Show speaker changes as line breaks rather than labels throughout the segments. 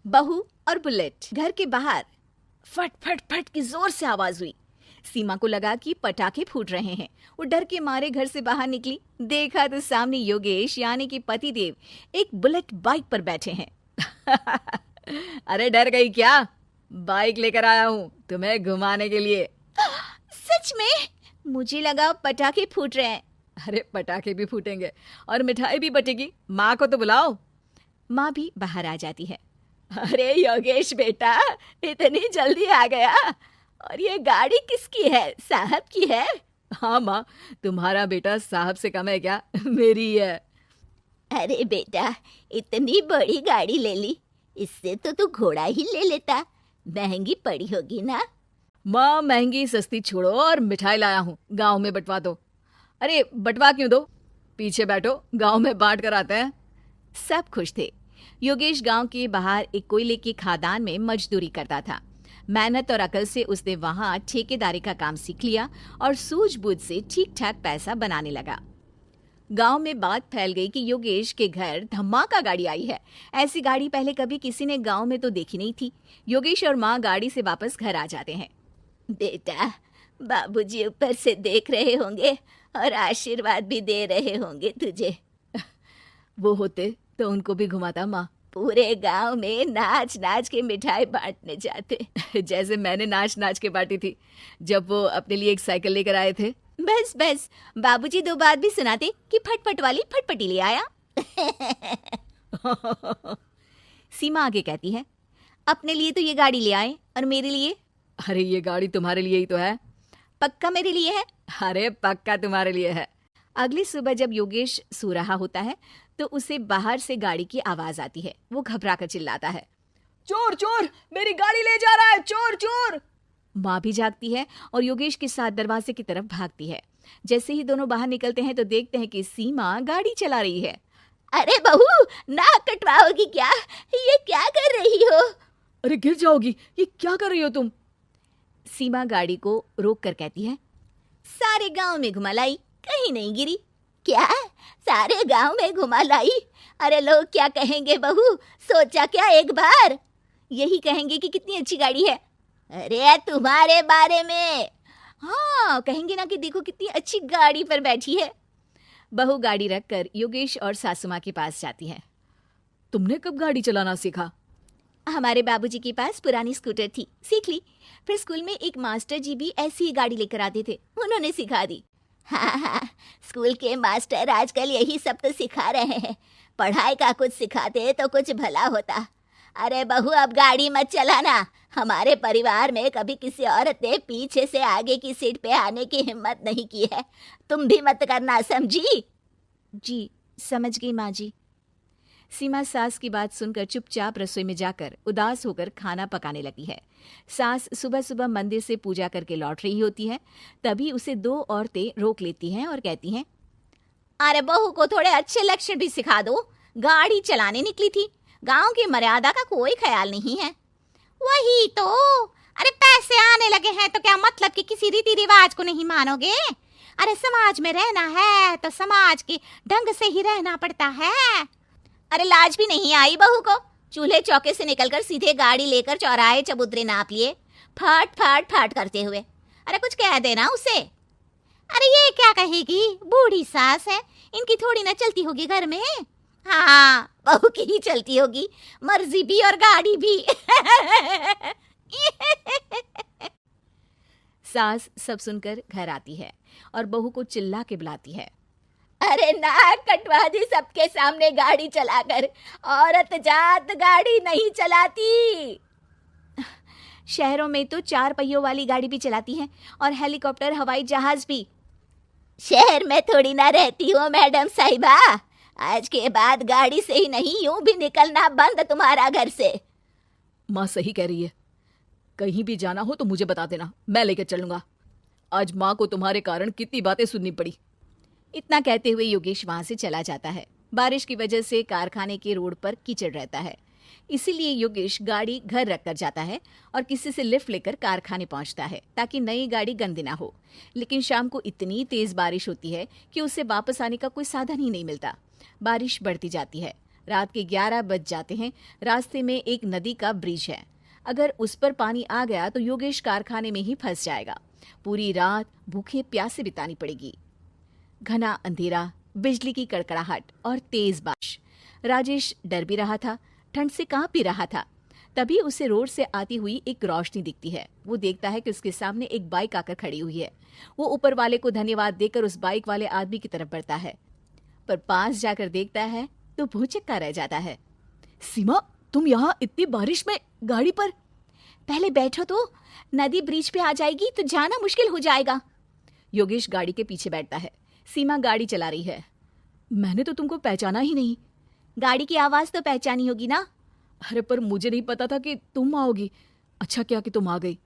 बहू और बुलेट। घर के बाहर फट फट फट की जोर से आवाज हुई। सीमा को लगा कि पटाखे फूट रहे हैं। वो डर के मारे घर से बाहर निकली। देखा तो सामने योगेश यानी कि पतिदेव एक बुलेट बाइक पर बैठे हैं। अरे डर गई क्या? बाइक लेकर आया हूँ तुम्हें घुमाने के लिए। सच में? मुझे लगा पटाखे फूट रहे हैं। अरे पटाखे भी फूटेंगे और मिठाई भी बटेगी। माँ को तो बुलाओ। माँ भी बाहर आ जाती है। अरे योगेश बेटा, इतनी जल्दी आ गया? और ये गाड़ी किसकी है? साहब की है? हाँ माँ, तुम्हारा बेटा साहब से कम है क्या? मेरी है। अरे बेटा, इतनी बड़ी गाड़ी ले ली, इससे तो तू घोड़ा ही ले लेता। महंगी पड़ी होगी ना? माँ महंगी सस्ती छोड़ो और मिठाई लाया हूँ, गांव में बंटवा दो। अरे बंटवा क्यों दो? पीछे बैठो, गांव में बांट कर आते हैं। सब खुश थे। योगेश गांव के बाहर एक कोयले की खदान में मजदूरी करता था। मेहनत और अकल से उसने वहां ठेकेदारी का काम सीख लिया और सूझबूझ से ठीक ठाक पैसा बनाने लगा। गांव में बात फैल गई कि योगेश के घर धमाका गाड़ी आई है। ऐसी गाड़ी पहले कभी किसी ने गांव में तो देखी नहीं थी। योगेश और माँ गाड़ी से वापस घर आ जाते हैं। बेटा, बाबूजी ऊपर से देख रहे होंगे और आशीर्वाद भी दे रहे होंगे तुझे। वो होते तो उनको भी घुमाता माँ। पूरे गांव में नाच नाच के मिठाई बांटने जाते। जैसे मैंने नाच नाच के बांटी थी जब वो अपने लिए एक साइकिल लेकर आए थे। बस बस, बाबूजी दो बात भी सुनाते कि फटफट वाली फटफटी ले आया। सीमा आगे कहती है, अपने लिए तो ये गाड़ी ले आए और मेरे लिए? अरे ये गाड़ी तुम्हारे लिए ही तो है। पक्का मेरे लिए है? अरे पक्का तुम्हारे लिए है। अगली सुबह जब योगेश सो रहा होता है तो उसे बाहर से गाड़ी की आवाज आती है। वो घबरा कर चिल्लाता है, चोर चोर, मेरी गाड़ी ले जा रहा है, चोर चोर। माँ भी जागती है और योगेश के साथ दरवाजे की तरफ भागती है। जैसे ही दोनों बाहर निकलते हैं तो देखते हैं कि सीमा गाड़ी चला रही है। अरे बहू, नाक कटवाओगी क्या? ये क्या कर रही हो? अरे गिर जाओगी, ये क्या कर रही हो तुम? सीमा गाड़ी को रोक कर कहती है, सारे गांव में घुमा लाई, कहीं नहीं गिरी। क्या? सारे गांव में घुमा लाई? अरे लोग क्या कहेंगे बहू? सोचा क्या एक बार? यही कहेंगे कि कितनी अच्छी गाड़ी है। अरे तुम्हारे बारे में। हाँ, कहेंगे ना कि देखो कितनी अच्छी गाड़ी पर बैठी है। बहू गाड़ी रखकर योगेश और सासू माँ के पास जाती है। तुमने कब गाड़ी चलाना सीखा? हमारे बाबूजी के पास पुरानी स्कूटर थी, सीख ली। फिर स्कूल में एक मास्टर जी भी ऐसी ही गाड़ी लेकर आते थे, उन्होंने सिखा दी। हाँ, स्कूल के मास्टर आजकल यही सब तो सिखा रहे हैं। पढ़ाई का कुछ सिखाते तो कुछ भला होता। अरे बहू, अब गाड़ी मत चलाना। हमारे परिवार में कभी किसी औरत ने पीछे से आगे की सीट पे आने की हिम्मत नहीं की है। तुम भी मत करना, समझी? जी समझ गई माँ जी। सीमा सास की बात सुनकर चुपचाप रसोई में जाकर उदास होकर खाना पकाने लगी है। सास सुबह सुबह मंदिर से पूजा करके लौट रही होती है। तभी उसे दो औरतें रोक लेती हैं और कहती हैं, अरे बहू को थोड़े अच्छे लक्षण भी सिखा दो। गाड़ी चलाने निकली थी, गांव की मर्यादा का कोई ख्याल नहीं है। वही तो। अरे पैसे आने लगे हैं तो क्या मतलब कि किसी रीति रिवाज को नहीं मानोगे? अरे समाज में रहना है तो समाज के ढंग से ही रहना पड़ता है। अरे लाज भी नहीं आई बहू को? चूल्हे चौके से निकलकर सीधे गाड़ी लेकर चौराहे चबूतरे नाप लिए, फाट फाट फाट करते हुए। अरे कुछ कह देना उसे। अरे ये क्या कहेगी, बूढ़ी सास है, इनकी थोड़ी ना चलती होगी घर में। हाँ, बहू की ही चलती होगी, मर्जी भी और गाड़ी भी। सास सब सुनकर घर आती है और बहू को चिल्ला के बुलाती है, अरे नाक कटवा दी सबके सामने गाड़ी चलाकर। औरत जात गाड़ी नहीं चलाती। शहरों में तो 4 पहियों वाली गाड़ी भी चलाती हैं और हेलीकॉप्टर, हवाई जहाज भी। शहर में थोड़ी ना रहती हो मैडम साहिबा। आज के बाद गाड़ी से ही नहीं, यूं भी निकलना बंद तुम्हारा घर से। माँ सही कह रही है, कहीं भी जाना हो तो मुझे बता देना, मैं लेकर चलूंगा। आज माँ को तुम्हारे कारण कितनी बातें सुननी पड़ी। इतना कहते हुए योगेश वहां से चला जाता है। बारिश की वजह से कारखाने के रोड पर कीचड़ रहता है, इसीलिए योगेश गाड़ी घर रखकर जाता है और किसी से लिफ्ट लेकर कारखाने पहुंचता है ताकि नई गाड़ी गंदी ना हो। लेकिन शाम को इतनी तेज बारिश होती है कि उसे वापस आने का कोई साधन ही नहीं मिलता। बारिश बढ़ती जाती है। रात के 11 बज जाते हैं। रास्ते में एक नदी का ब्रिज है। अगर उस पर पानी आ गया तो योगेश कारखाने में ही फंस जाएगा। पूरी रात भूखे प्यासे बितानी पड़ेगी। घना अंधेरा, बिजली की कड़कड़ाहट और तेज बारिश। राजेश डर भी रहा था, ठंड से कांप भी रहा था। तभी उसे रोड से आती हुई एक रोशनी दिखती है। वो देखता है कि उसके सामने एक बाइक आकर खड़ी हुई है। वो ऊपर वाले को धन्यवाद देकर उस बाइक वाले आदमी की तरफ बढ़ता है, पर पास जाकर देखता है तो भौचक्का रह जाता है। सीमा, तुम यहाँ इतनी बारिश में गाड़ी पर? पहले बैठो तो, नदी ब्रिज पे आ जाएगी तो जाना मुश्किल हो जाएगा। योगेश गाड़ी के पीछे बैठता है। सीमा गाड़ी चला रही है। मैंने तो तुमको पहचाना ही नहीं। गाड़ी की आवाज तो पहचानी होगी ना। अरे पर मुझे नहीं पता था कि तुम आओगी। अच्छा क्या कि तुम आ गई।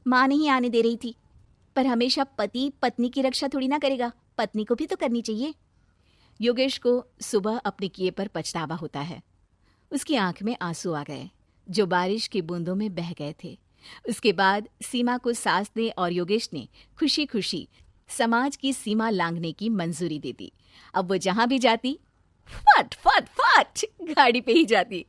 माँ नहीं आने दे रही थी, पर हमेशा पति पत्नी की रक्षा थोड़ी ना करेगा, पत्नी को भी तो करनी चाहिए। योगेश को सुबह अपने किए पर पछतावा होता है। उसकी आंख में आंसू आ गए जो बारिश की बूंदों में बह गए थे। उसके बाद सीमा को सास ने और योगेश ने खुशी खुशी समाज की सीमा लांघने की मंजूरी दे दी। अब वो जहां भी जाती फट फट फट गाड़ी पे ही जाती।